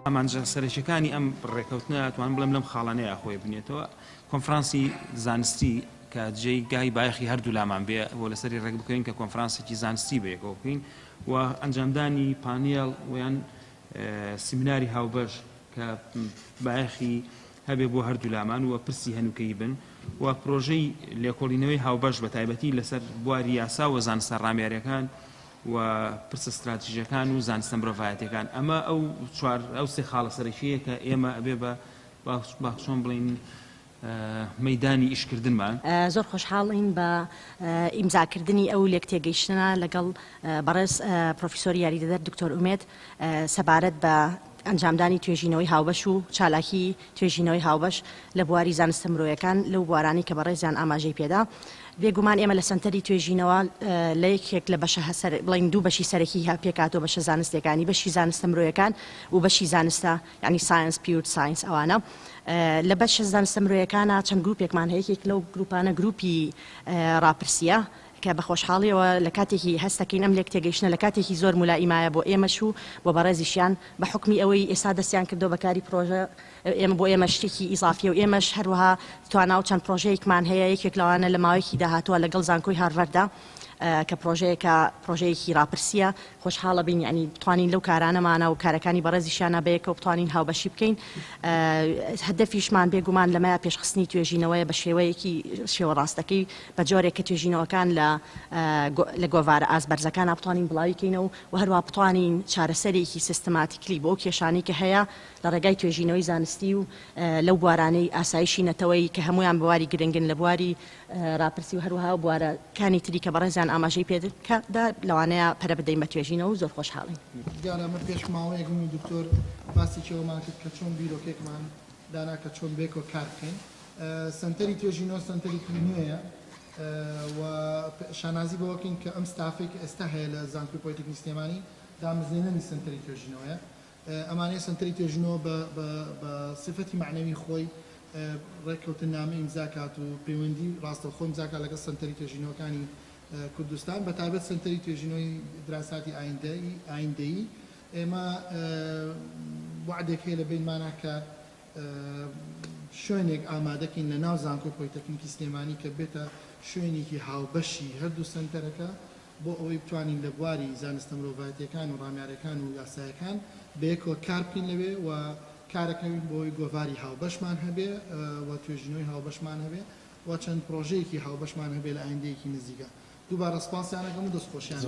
ئەمانجا سەرچەکانی ئەم ڕێکەوتنە توان بڵێم لەم خاڵانەیە خۆی بنێتەوە کۆنفرانسی زانستی کە جێی گای بایەخی هەردوو لامان بێ بۆ لەسەری ڕێک بکەین کە کۆنفرانسێکی زانستی بەیەکەوە بکەین و ئەنجامدانی پانێڵ ویان سیمیناری هاوبەش کە بایەخی هەبێ بۆ هەردوو لامان و پرسی هەنووکەی بن و پرۆژەی لێکۆڵینەوەی هاوبەش بە تایبەتی لەسەر بواری یاسا و زانستە ڕامیاریەکان و پرسە استراتیژیەکان و زانستە مرۆڤایەتیەکان ئەمە ئەو سێ خاڵە سەرەکیەیە کە ئێمە ئەبێ بە باخچۆن بڵین مەدانی ئیشکردنمان. زۆر خۆشحاڵین بە ئیمزاکردنی ئەو لێک تێگەیشتنە لەگەڵ بەڕێز پرۆفیسۆری یاریدەدەر دکتۆر ئومێد سەبارەت بە ئەنجامدانی توێژینەوەی هاوبەش و چالاکی توێژینەوەی هاوبەش لە بواری زانستە مرۆیەکان لەو بوارانی کە بەڕێزیان ئاماژەی پێدا. بێگومان ئێمە لە سنتەری توێژینەوە لە یەکێک لە بەشە بڵین دوو بەشی سەرەکی پێکاتەوە بەشە زانستیەکانی بەشی زانستە مرۆیەکان و بەشی زانستە ینی ساینس پیور ساینس ئەوانە لە بەشە زانستە مرۆیەکانە چەند گروپێکمان هەیە یەکێک لەو گروپانە گروپی ڕاپرسیە کە بە خۆشحاڵیەوە لە کاتێکی هەستەکەین ئەم لێک تێگەیشتنە لە کاتێکی زۆر مولائیمایە بۆ ئێمەش و بۆ بەڕێزیشیان بە حکمی ئەوەی ئێستا دەستیان کردو بەکاری پرۆژە ئێمە بۆ ئێمە شتێکی ئیزافیە و ئێمەش هەروەها توانە و چەند پرۆژەیەکمان هەیە یەکێک لەوانە لە ماوەیەکی داهاتووە لەگەڵ زانکۆی هارڤەردا کە پرۆژەیەکی ڕاپرسیە خۆشحاڵە بین ینی بتوانین لەو کارانەمانە و کارەکانی بەڕێزیشانە بەیەکەوە بتوانین هاوبەشی بکەین هەدەفیشمان بێگومان لەمەیە پێشخستنی توێژینەوەیە بە شێوەیەکی شێوە ڕاستەکەی بە جۆرێک کە توێژینەوەکان لە گۆڤارە ئازبەرزەکان بتوانین بڵاویکەینەوە و هەروە بتوانین چارەسەرێکی سیستماتیکلی بۆ کێشانی کە هەیە لە ڕێگای توێژینەوەی زانستی و لەو بوارانەی ئاسایشی نەتەوەی کە هەمویان بواری گرنگن لە بواری ڕاپرسی و هەروەها بوارەکانی تری کە بەڕێزیان ئاماژەی پێدا لەوانەیە پەرە بدەین بە توێژینەوە و زۆر خۆشحاڵین. دیارەمە پێش ماوەیەک و دکتۆر باسی کێوەمان کرد کە چۆن بیرۆکێکمان دانا کە چۆن بێکۆ کار بکەین سنتەری توێژینەوە سنتەری نوێیە و شانازی بەوەکەین کە ئەم ستافێک ئێستا هەیە لە زانکۆی پۆلیتێکنیک سلێمانی دامەزێنەری سنتەری توێژینەوەیە ئەمانەیە سنتەری توێژینەوە بە صفەتی معنەوی خۆی ڕێککەوتن نامە ئیمزاکات و پەیوەندی ڕاستەوخۆ ئیمزاکات لەگەڵ سنتەری توێژینەوەکانی کوردستان بە تایبەت سنتەری توێژینەوەی دراساتی ئایندەیی ئێمە وعدێک هەیە لە بینمانە کە شوێنێک ئامادەکەین لە ناو زانکۆی پۆلیتێکنیکی سلێمانی کە بێتە شوێنێکی هاوبەشی هەردوو سنتەرەکە بۆ ئەوەی بتوانین لە بواری زانستە مرۆڤایەتیەکان و ڕامیارەکان و یاسایەکان بەیەکەوە کار بکەین لەوێ و کارەکەین بۆی گۆڤاری هاوبەشمان هەبێ و توێژینەوەی هاوبەشمان هەبێ و چەند پرۆژەیەکی هاوبەشمان هەبێ لە ئایندەیەکی نزیکە دووبارە سپاسیانەکەم و دەستخۆشیان